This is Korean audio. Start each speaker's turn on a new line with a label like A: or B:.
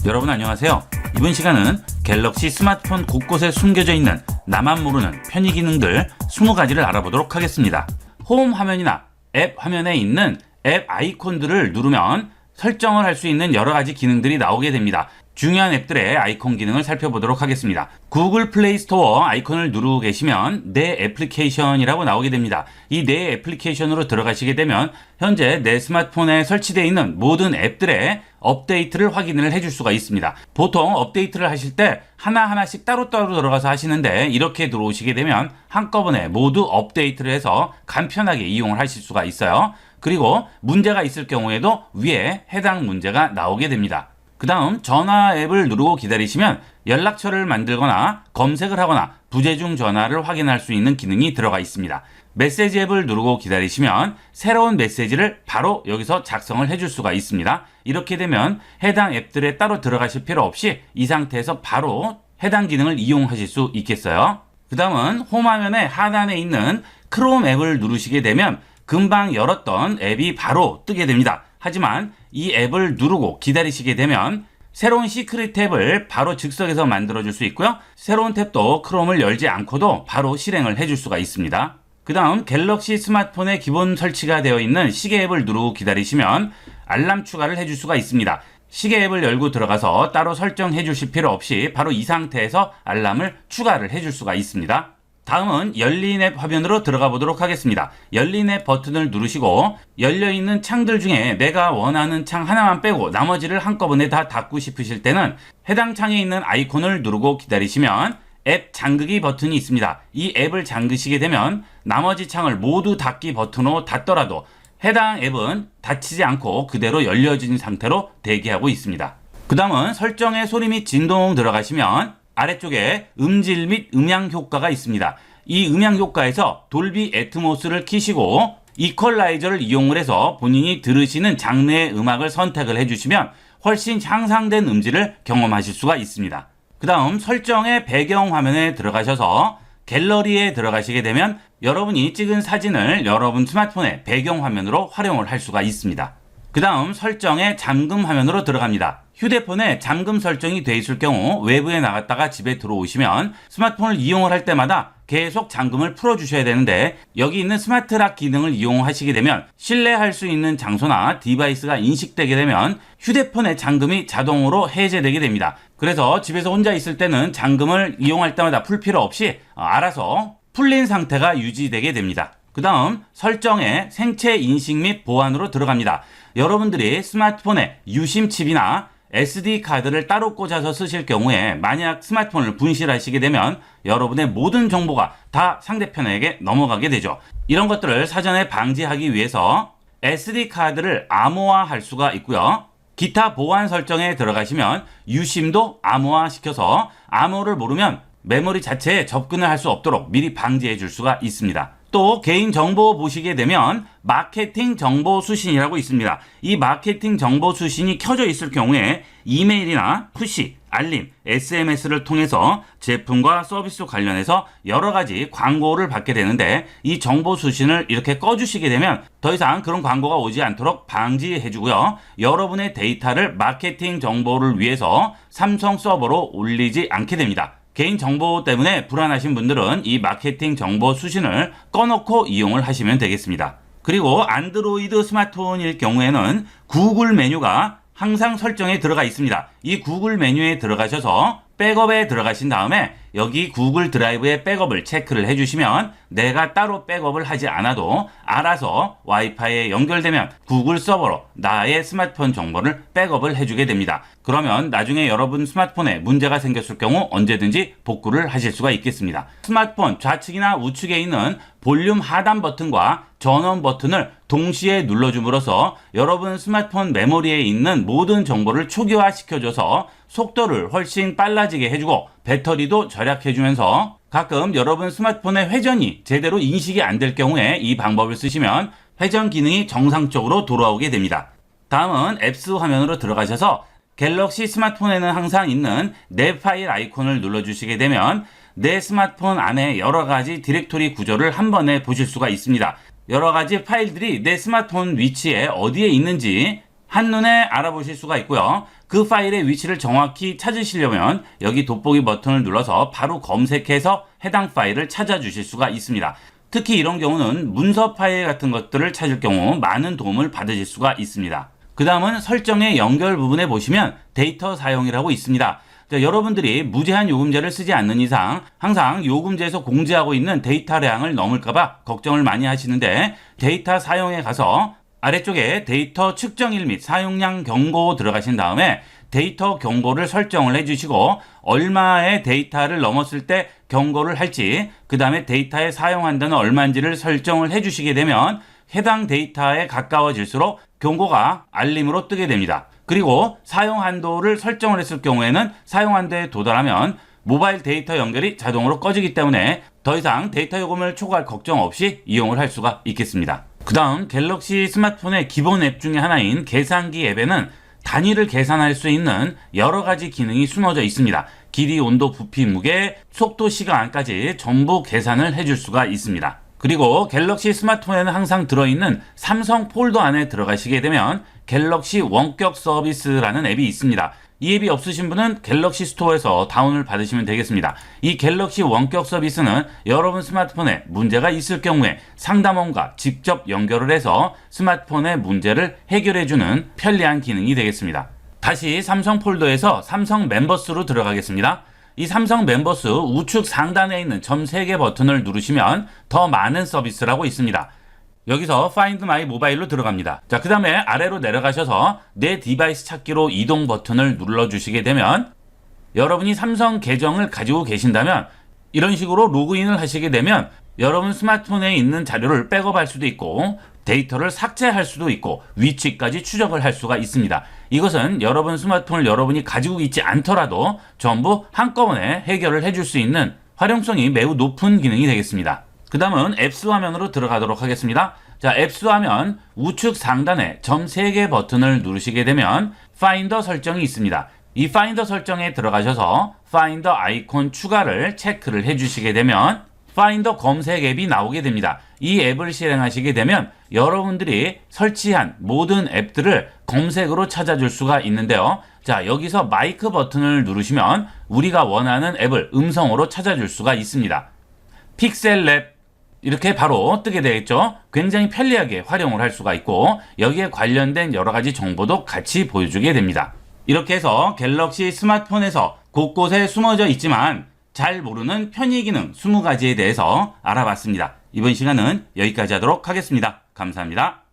A: 여러분 안녕하세요. 이번 시간은 갤럭시 스마트폰 곳곳에 숨겨져 있는 나만 모르는 편의 기능들 20가지를 알아보도록 하겠습니다. 홈 화면이나 앱 화면에 있는 앱 아이콘들을 누르면 설정을 할 수 있는 여러가지 기능들이 나오게 됩니다. 중요한 앱들의 아이콘 기능을 살펴보도록 하겠습니다. 구글 플레이 스토어 아이콘을 누르고 계시면 내 애플리케이션이라고 나오게 됩니다. 이 내 애플리케이션으로 들어가시게 되면 현재 내 스마트폰에 설치되어 있는 모든 앱들의 업데이트를 확인을 해줄 수가 있습니다. 보통 업데이트를 하실 때 하나하나씩 따로따로 들어가서 하시는데 이렇게 들어오시게 되면 한꺼번에 모두 업데이트를 해서 간편하게 이용을 하실 수가 있어요. 그리고 문제가 있을 경우에도 위에 해당 문제가 나오게 됩니다. 그 다음 전화 앱을 누르고 기다리시면 연락처를 만들거나 검색을 하거나 부재중 전화를 확인할 수 있는 기능이 들어가 있습니다. 메시지 앱을 누르고 기다리시면 새로운 메시지를 바로 여기서 작성을 해줄 수가 있습니다. 이렇게 되면 해당 앱들에 따로 들어가실 필요 없이 이 상태에서 바로 해당 기능을 이용하실 수 있겠어요. 그 다음은 홈 화면의 하단에 있는 크롬 앱을 누르시게 되면 금방 열었던 앱이 바로 뜨게 됩니다. 하지만 이 앱을 누르고 기다리시게 되면 새로운 시크릿 탭을 바로 즉석에서 만들어줄 수 있고요. 새로운 탭도 크롬을 열지 않고도 바로 실행을 해줄 수가 있습니다. 그 다음 갤럭시 스마트폰에 기본 설치가 되어 있는 시계 앱을 누르고 기다리시면 알람 추가를 해줄 수가 있습니다. 시계 앱을 열고 들어가서 따로 설정해 주실 필요 없이 바로 이 상태에서 알람을 추가를 해줄 수가 있습니다. 다음은 열린 앱 화면으로 들어가 보도록 하겠습니다. 열린 앱 버튼을 누르시고 열려있는 창들 중에 내가 원하는 창 하나만 빼고 나머지를 한꺼번에 다 닫고 싶으실 때는 해당 창에 있는 아이콘을 누르고 기다리시면 앱 잠그기 버튼이 있습니다. 이 앱을 잠그시게 되면 나머지 창을 모두 닫기 버튼으로 닫더라도 해당 앱은 닫히지 않고 그대로 열려진 상태로 대기하고 있습니다. 그 다음은 설정의 소리 및 진동 들어가시면 아래쪽에 음질 및 음향 효과가 있습니다. 이 음향 효과에서 돌비 애트모스를 키시고 이퀄라이저를 이용을 해서 본인이 들으시는 장르의 음악을 선택을 해주시면 훨씬 향상된 음질을 경험하실 수가 있습니다. 그 다음 설정의 배경 화면에 들어가셔서 갤러리에 들어가시게 되면 여러분이 찍은 사진을 여러분 스마트폰의 배경 화면으로 활용을 할 수가 있습니다. 그 다음 설정의 잠금 화면으로 들어갑니다. 휴대폰에 잠금 설정이 되어 있을 경우 외부에 나갔다가 집에 들어오시면 스마트폰을 이용을 할 때마다 계속 잠금을 풀어주셔야 되는데 여기 있는 스마트락 기능을 이용하시게 되면 실내할 수 있는 장소나 디바이스가 인식되게 되면 휴대폰의 잠금이 자동으로 해제되게 됩니다. 그래서 집에서 혼자 있을 때는 잠금을 이용할 때마다 풀 필요 없이 알아서 풀린 상태가 유지되게 됩니다. 그 다음 설정에 생체 인식 및 보안으로 들어갑니다. 여러분들이 스마트폰에 유심 칩이나 SD 카드를 따로 꽂아서 쓰실 경우에 만약 스마트폰을 분실하시게 되면 여러분의 모든 정보가 다 상대편에게 넘어가게 되죠. 이런 것들을 사전에 방지하기 위해서 SD 카드를 암호화할 수가 있고요. 기타 보안 설정에 들어가시면 유심도 암호화 시켜서 암호를 모르면 메모리 자체에 접근을 할 수 없도록 미리 방지해 줄 수가 있습니다. 또 개인정보 보시게 되면 마케팅 정보 수신이라고 있습니다. 이 마케팅 정보 수신이 켜져 있을 경우에 이메일이나 푸시, 알림, SMS를 통해서 제품과 서비스 관련해서 여러 가지 광고를 받게 되는데 이 정보 수신을 이렇게 꺼주시게 되면 더 이상 그런 광고가 오지 않도록 방지해 주고요. 여러분의 데이터를 마케팅 정보를 위해서 삼성 서버로 올리지 않게 됩니다. 개인정보 때문에 불안하신 분들은 이 마케팅 정보 수신을 꺼놓고 이용을 하시면 되겠습니다. 그리고 안드로이드 스마트폰일 경우에는 구글 메뉴가 항상 설정에 들어가 있습니다. 이 구글 메뉴에 들어가셔서 백업에 들어가신 다음에 여기 구글 드라이브의 백업을 체크를 해주시면 내가 따로 백업을 하지 않아도 알아서 와이파이에 연결되면 구글 서버로 나의 스마트폰 정보를 백업을 해주게 됩니다. 그러면 나중에 여러분 스마트폰에 문제가 생겼을 경우 언제든지 복구를 하실 수가 있겠습니다. 스마트폰 좌측이나 우측에 있는 볼륨 하단 버튼과 전원 버튼을 동시에 눌러줌으로써 여러분 스마트폰 메모리에 있는 모든 정보를 초기화 시켜줘서 속도를 훨씬 빨라지게 해주고 배터리도 절약해주면서 가끔 여러분 스마트폰의 회전이 제대로 인식이 안 될 경우에 이 방법을 쓰시면 회전 기능이 정상적으로 돌아오게 됩니다. 다음은 앱스 화면으로 들어가셔서 갤럭시 스마트폰에는 항상 있는 내 파일 아이콘을 눌러주시게 되면 내 스마트폰 안에 여러 가지 디렉토리 구조를 한 번에 보실 수가 있습니다. 여러 가지 파일들이 내 스마트폰 위치에 어디에 있는지 한눈에 알아보실 수가 있고요. 그 파일의 위치를 정확히 찾으시려면 여기 돋보기 버튼을 눌러서 바로 검색해서 해당 파일을 찾아주실 수가 있습니다. 특히 이런 경우는 문서 파일 같은 것들을 찾을 경우 많은 도움을 받으실 수가 있습니다. 그 다음은 설정의 연결 부분에 보시면 데이터 사용이라고 있습니다. 자, 여러분들이 무제한 요금제를 쓰지 않는 이상 항상 요금제에서 공지하고 있는 데이터량을 넘을까봐 걱정을 많이 하시는데, 데이터 사용에 가서 아래쪽에 데이터 측정일 및 사용량 경고 들어가신 다음에 데이터 경고를 설정을 해주시고 얼마의 데이터를 넘었을 때 경고를 할지, 그 다음에 데이터에 사용한다는 얼마인지를 설정을 해주시게 되면 해당 데이터에 가까워질수록 경고가 알림으로 뜨게 됩니다. 그리고 사용 한도를 설정을 했을 경우에는 사용 한도에 도달하면 모바일 데이터 연결이 자동으로 꺼지기 때문에 더 이상 데이터 요금을 초과할 걱정 없이 이용을 할 수가 있겠습니다. 그 다음 갤럭시 스마트폰의 기본 앱 중에 하나인 계산기 앱에는 단위를 계산할 수 있는 여러 가지 기능이 숨어져 있습니다. 길이, 온도, 부피, 무게, 속도, 시간까지 전부 계산을 해줄 수가 있습니다. 그리고 갤럭시 스마트폰에는 항상 들어있는 삼성 폴더 안에 들어가시게 되면 갤럭시 원격 서비스라는 앱이 있습니다. 이 앱이 없으신 분은 갤럭시 스토어에서 다운을 받으시면 되겠습니다. 이 갤럭시 원격 서비스는 여러분 스마트폰에 문제가 있을 경우에 상담원과 직접 연결을 해서 스마트폰의 문제를 해결해주는 편리한 기능이 되겠습니다. 다시 삼성 폴더에서 삼성 멤버스로 들어가겠습니다. 이 삼성 멤버스 우측 상단에 있는 점 3개 버튼을 누르시면 더 많은 서비스라고 있습니다. 여기서 Find My Mobile로 들어갑니다. 자, 그 다음에 아래로 내려가셔서 내 디바이스 찾기로 이동 버튼을 눌러주시게 되면 여러분이 삼성 계정을 가지고 계신다면 이런 식으로 로그인을 하시게 되면 여러분 스마트폰에 있는 자료를 백업할 수도 있고 데이터를 삭제할 수도 있고 위치까지 추적을 할 수가 있습니다. 이것은 여러분 스마트폰을 여러분이 가지고 있지 않더라도 전부 한꺼번에 해결을 해줄 수 있는 활용성이 매우 높은 기능이 되겠습니다. 그 다음은 앱스 화면으로 들어가도록 하겠습니다. 자, 앱스 화면 우측 상단에 점 3개 버튼을 누르시게 되면 파인더 설정이 있습니다. 이 파인더 설정에 들어가셔서 파인더 아이콘 추가를 체크를 해주시게 되면 파인더 검색 앱이 나오게 됩니다. 이 앱을 실행하시게 되면 여러분들이 설치한 모든 앱들을 검색으로 찾아줄 수가 있는데요. 자, 여기서 마이크 버튼을 누르시면 우리가 원하는 앱을 음성으로 찾아줄 수가 있습니다. 픽셀랩 이렇게 바로 뜨게 되겠죠. 굉장히 편리하게 활용을 할 수가 있고 여기에 관련된 여러 가지 정보도 같이 보여주게 됩니다. 이렇게 해서 갤럭시 스마트폰에서 곳곳에 숨어져 있지만 잘 모르는 편의 기능 20가지에 대해서 알아봤습니다. 이번 시간은 여기까지 하도록 하겠습니다. 감사합니다.